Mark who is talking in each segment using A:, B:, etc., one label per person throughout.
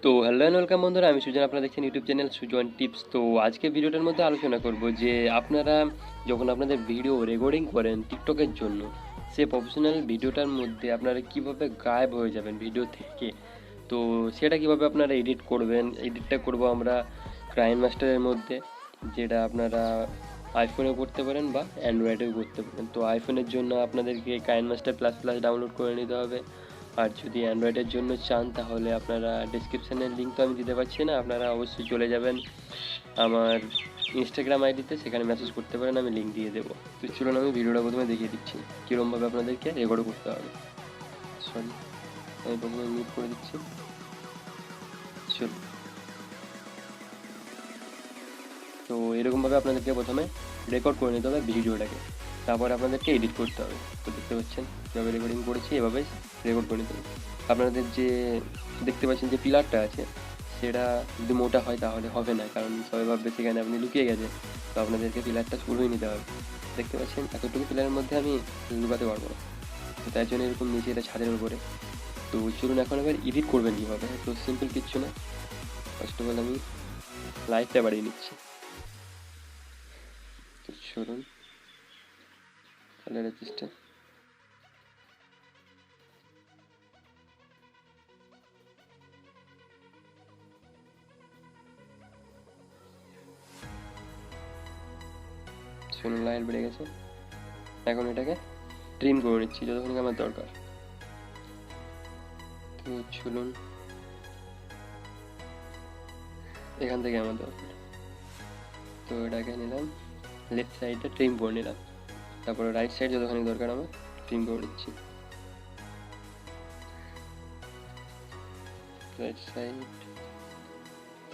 A: তো hello and welcome বন্ধুরা, আমি সুজন, আপনারা দেখছেন ইউটিউব চ্যানেল সুজন টিপস। তো আজকে ভিডিওটার মধ্যে আলোচনা করব যে আপনারা যখন আপনাদের ভিডিও রেকর্ডিং করেন টিকটকের জন্য, সে প্রফেশনাল ভিডিওটার মধ্যে আপনারা কিভাবে গায়েব হয়ে যাবেন ভিডিও থেকে। তো সেটা কিভাবে আপনারা এডিট করবেন, এডিটটা করব আমরা কাইনমাস্টারের মধ্যে, যেটা আপনারা আইফোনেও করতে পারেন বা অ্যান্ড্রয়েডেও করতে পারেন। তো আইফোনের জন্য আপনাদেরকে কাইনমাস্টার প্লাস প্লাস ডাউনলোড করে নিতে হবে। আর যদি অ্যান্ড্রয়েডের জন্য চান তাহলে আপনারা ডিসক্রিপশানের লিঙ্ক তো আমি দিতে পারছি না, আপনারা অবশ্যই চলে যাবেন আমার ইনস্টাগ্রাম আইডিতে, সেখানে মেসেজ করতে পারেন, আমি লিঙ্ক দিয়ে দেবো। তো চলুন আমি ভিডিওটা প্রথমে দেখিয়ে দিচ্ছি কীরকমভাবে আপনাদেরকে রেকর্ড করতে হবে। সরি, আমি প্রথমে মিউট করে দিচ্ছি। চলুন, তো এরকমভাবে আপনাদেরকে প্রথমে রেকর্ড করে নিতে হবে ভিডিওটাকে, তারপর আপনাদেরকে এডিট করতে হবে। তো দেখতে পাচ্ছেন কীভাবে রেকর্ডিং করেছি, এভাবে রেকর্ড করে নিতে হবে। আপনাদের যে দেখতে পাচ্ছেন যে পিলারটা আছে, সেটা যদি মোটা হয় তাহলে হবে না, কারণ সবাই ভাববে সেখানে আপনি লুকিয়ে গেছেন। তো আপনাদেরকে পিলারটা পুরোই নিতে হবে। দেখতে পাচ্ছেন এতটুকু পিলারের মধ্যে আমি লুকাতে পারবো না, তো তাই জন্য এরকম নিচে এটা ছাদের উপরে। তো চলুন এখন এবার এডিট করবেন কীভাবে। তো সিম্পল কিচ্ছু না, ফার্স্ট অফ অল আমি লাইটটা বাড়িয়ে নিচ্ছি। তো চলুন, কালার অ্যাডজাস্টার, শুনুন লাইট বেড়ে গেছে। এখন এটাকে ট্রিম করে নিচ্ছি যতক্ষণ আমার দরকার। তো চলুন, এখান থেকে আমার দরকার, তো এটাকে নিলাম, লেফট সাইডে ট্রিম করে নিলাম, তারপরে রাইট সাইড যতখানি দরকার আমার ট্রিম করে নিচ্ছি। রাইট সাইড,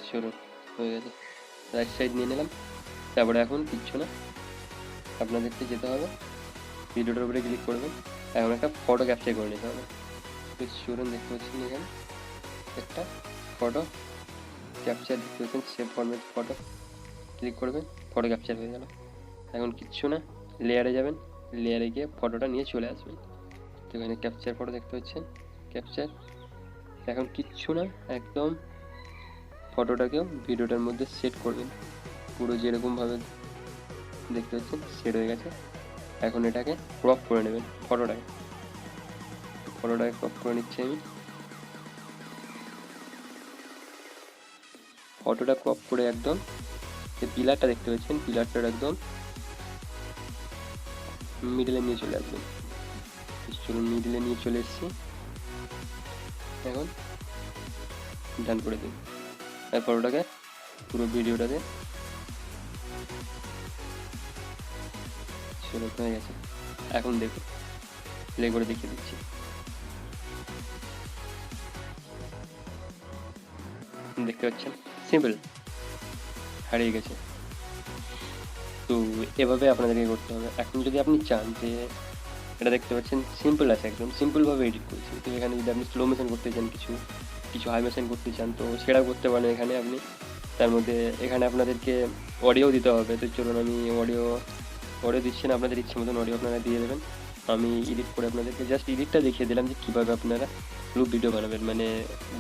A: চলুন হয়ে গেছে, রাইট সাইড নিয়ে নিলাম। তারপরে এখন কিচ্ছু না, আপনাদেরকে যেতে হবে ভিডিওটার উপরে ক্লিক করবেন, এখন একটা ফটো ক্যাপচার করে নিতে হবে। তো চলুন, দেখতে পাচ্ছেন এখানে একটা ফটো ক্যাপচার, দেখতে পাচ্ছেন সেভ ফরম্যাট ফটো, ক্লিক করবেন, ফটো ক্যাপচার হয়ে গেল। এখন কিচ্ছু না, লেয়ারে যাবেন, লেয়ারে গিয়ে ফটোটা নিয়ে চলে আসবেন। তো এখানে ক্যাপচার ফটো দেখতে পাচ্ছেন, ক্যাপচার। এখন কিচ্ছু না, একদম ফটোটাকেও ভিডিওটার মধ্যে সেট করবেন, পুরো যেরকমভাবে দেখতে পাচ্ছেন সেট হয়ে গেছে। এখন এটাকে ক্রপ করে নেবেন, ফটোটাকে ক্রপ করে নিচ্ছি আমি। ফটোটা ক্রপ করে একদম যে পিলারটা দেখতে পাচ্ছেন, পিলারটার একদম মিডলে নিয়ে চলে আসবেন। চলুন, মিডলে নিয়ে চলে এসেছি, এখন ডান করে দিন। আর ফটোটাকে পুরো ভিডিওটাতে চলুন হয়ে গেছে। এখন দেখুন, প্লে করে দেখিয়ে দিচ্ছি। দেখতে পাচ্ছেন সিম্পল হারিয়ে গেছে। তো এভাবে আপনাদেরকে করতে হবে। এখন যদি আপনি চান যে, এটা দেখতে পাচ্ছেন সিম্পল আছে, একদম সিম্পলভাবে এডিট করছি। তো এখানে যদি আপনি স্লো মোশন করতে চান, কিছু হাই মোশন করতে চান, তো সেটাও করতে পারেন এখানে আপনি। তার মধ্যে এখানে আপনাদেরকে অডিও দিতে হবে। তো চলুন, আমি অডিও দিচ্ছি না, আপনাদের ইচ্ছে মতন অডিও আপনারা দিয়ে দেবেন। আমি এডিট করে আপনাদেরকে জাস্ট এডিটটা দেখিয়ে দিলাম যে কীভাবে আপনারা লুপ ভিডিও বানাবেন, মানে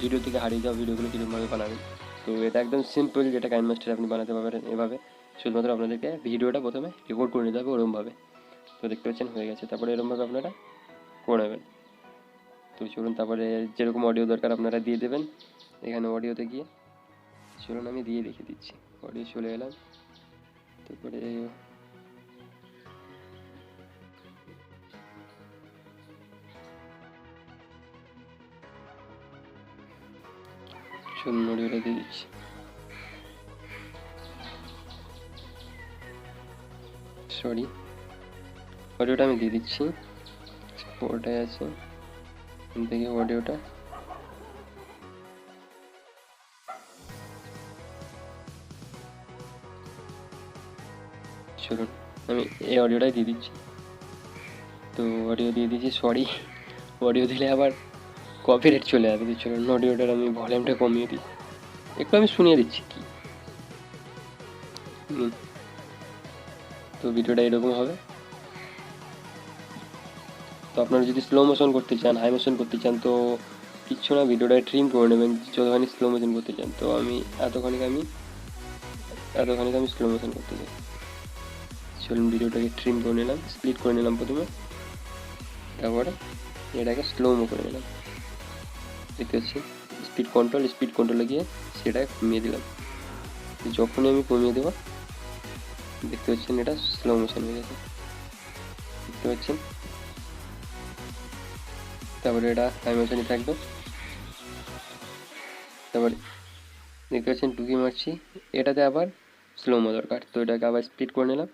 A: ভিডিও থেকে হারিয়ে যাওয়া ভিডিওগুলো কীরকমভাবে বানাবেন। তো এটা একদম সিম্পল, যেটা কাইনমাস্টারে আপনি বানাতে পারবেন এভাবে। শুধুমাত্র আপনাদেরকে ভিডিওটা প্রথমে রেকর্ড করে নিতে হবে ওরমভাবে। তো দেখতে পাচ্ছেন হয়ে গেছে, তারপরে এরকমভাবে আপনারা করে নেবেন। তো চলুন, তারপরে যেরকম অডিও দরকার আপনারা দিয়ে দেবেন এখানে অডিওতে গিয়ে। চলুন আমি দিয়ে দেখিয়ে দিচ্ছি, অডিও চলে এলাম। তারপরে চলুন অডিওটা দিয়ে দিচ্ছি। সরি, অডিওটা আমি দিয়ে দিচ্ছি, ওটাই আছে, দেখি অডিওটা। চলুন আমি এই অডিওটাই দিয়ে দিচ্ছি। তো অডিও দিয়ে দিচ্ছি, সরি অডিও দিলে আবার কপিরাইট চলে যাবে। তো চলুন অডিওটার আমি ভলিউমটা কমিয়ে দিই, একটু আমি শুনিয়ে দিচ্ছি কি। তো ভিডিওটা এরকম হবে। তো আপনারা যদি স্লো মোশন করতে চান, হাই মোশন করতে চান, তো কিচ্ছু না, ভিডিওটা ট্রিম করে নেবেন যতখানি স্লো মোশন করতে চান। তো আমি এতখানি আমি স্লো মোশন করতে চাই। চলুন ভিডিওটাকে ট্রিম করে নিলাম, স্প্লিট করে নিলাম প্রথমে, তারপরে এটাকে স্লোমো করে নিলাম। দেখতে পাচ্ছি স্পিড কন্ট্রোলে গিয়ে সেটা কমিয়ে দিলাম। যখনই আমি কমিয়ে দেবো দেখতে পাচ্ছেন এটা স্লো মোশন হয়ে গেছে, দেখতে পাচ্ছেন। তারপরে এটা হাই মোশনই থাকবে। তারপরে দেখতে পাচ্ছেন টুকি মারছি, এটাতে আবার স্লোমো দরকার, তো এটাকে আবার স্পিড করে নিলাম।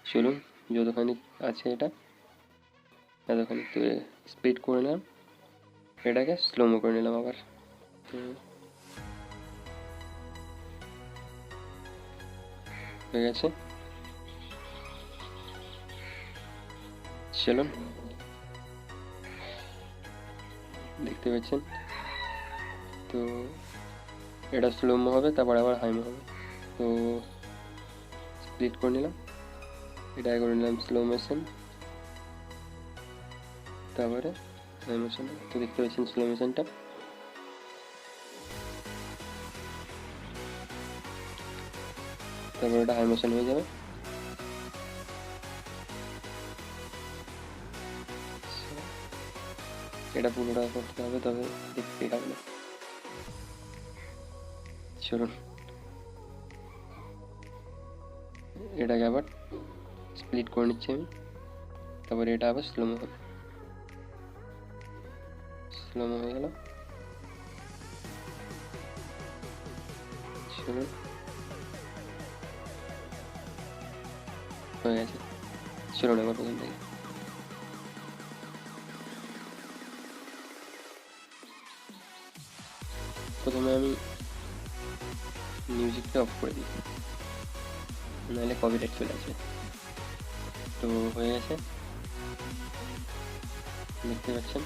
A: চলুন যতখানি আছে এটা এতখানি, তো স্পিড করে নিলাম, এটাকে স্লোমো করে নিলাম আবার। তো হয়ে গেছে। চলুন দেখতে পাচ্ছেন, তো এটা স্লোমো হবে, তারপর আবার হাইমো হবে। তো স্প্লিট করে নিলাম, এটা করে নিলাম স্লো মোশন, তারপরে হাই মোশন। তো দেখতে পাচ্ছেন স্লো মোশনটা। তারপর এটা হাই মোশন হয়ে যাবে। এটা পুরোটা করতে হবে, তবে দেখতে হবে না। চলুন এটাকে আবার স্প্লিট করে নিচ্ছি আমি, তারপরে এটা আবার স্লোমো হবে। স্লোমো হয়ে গেল। চলুন হয়ে গেছে। চলুন এবার প্রথম থেকে প্রথমে আমি মিউজিকটা অফ করে দিই, নাহলে কপিরাইট চলে আসবে। তো হয়ে গেছে, দেখতে পাচ্ছেন।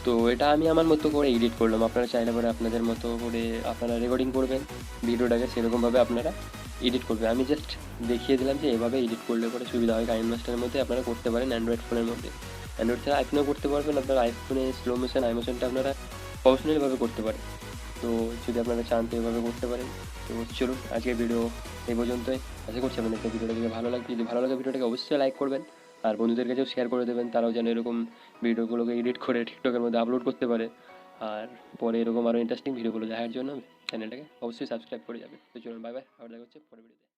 A: তো এটা আমি আমার মতো করে এডিট করলাম, আপনারা চাইলে পরে আপনাদের মতো করে আপনারা রেকর্ডিং করবেন ভিডিওটাকে, সেরকমভাবে আপনারা এডিট করবেন। আমি জাস্ট দেখিয়ে দিলাম যে এভাবে এডিট করলে পরে সুবিধা হয়। কাইনমাস্টারের মধ্যে আপনারা করতে পারেন, অ্যান্ড্রয়েড ফোনের মধ্যে। অ্যান্ড্রয়েড ছাড়া আইফোনেও করতে পারবেন, আপনার আইফোনে স্লো মোশন আই মোশনটা আপনারা প্রফেশনালিভাবে করতে পারেন। তো যদি আপনারা চান তো এভাবে করতে পারেন। তো চলুন আজকের ভিডিও এই পর্যন্তই। আশা করছি আপনাদের ভিডিওটা দেখে ভালো লাগবে। যদি ভালো লাগে ভিডিওটাকে অবশ্যই লাইক করবেন, আর বন্ধুদের কাছেও শেয়ার করে দেবেন, তারাও যেন এরকম ভিডিওগুলোকে এডিট করে টিকটকের মধ্যে আপলোড করতে পারে। আর পরে এরকম আরও ইন্টারেস্টিং ভিডিওগুলো দেখার জন্য চ্যানেলটাকে অবশ্যই সাবস্ক্রাইব করে যাবে। তো চলুন বাই বাই, আবার দেখা হচ্ছে পরের ভিডিওতে।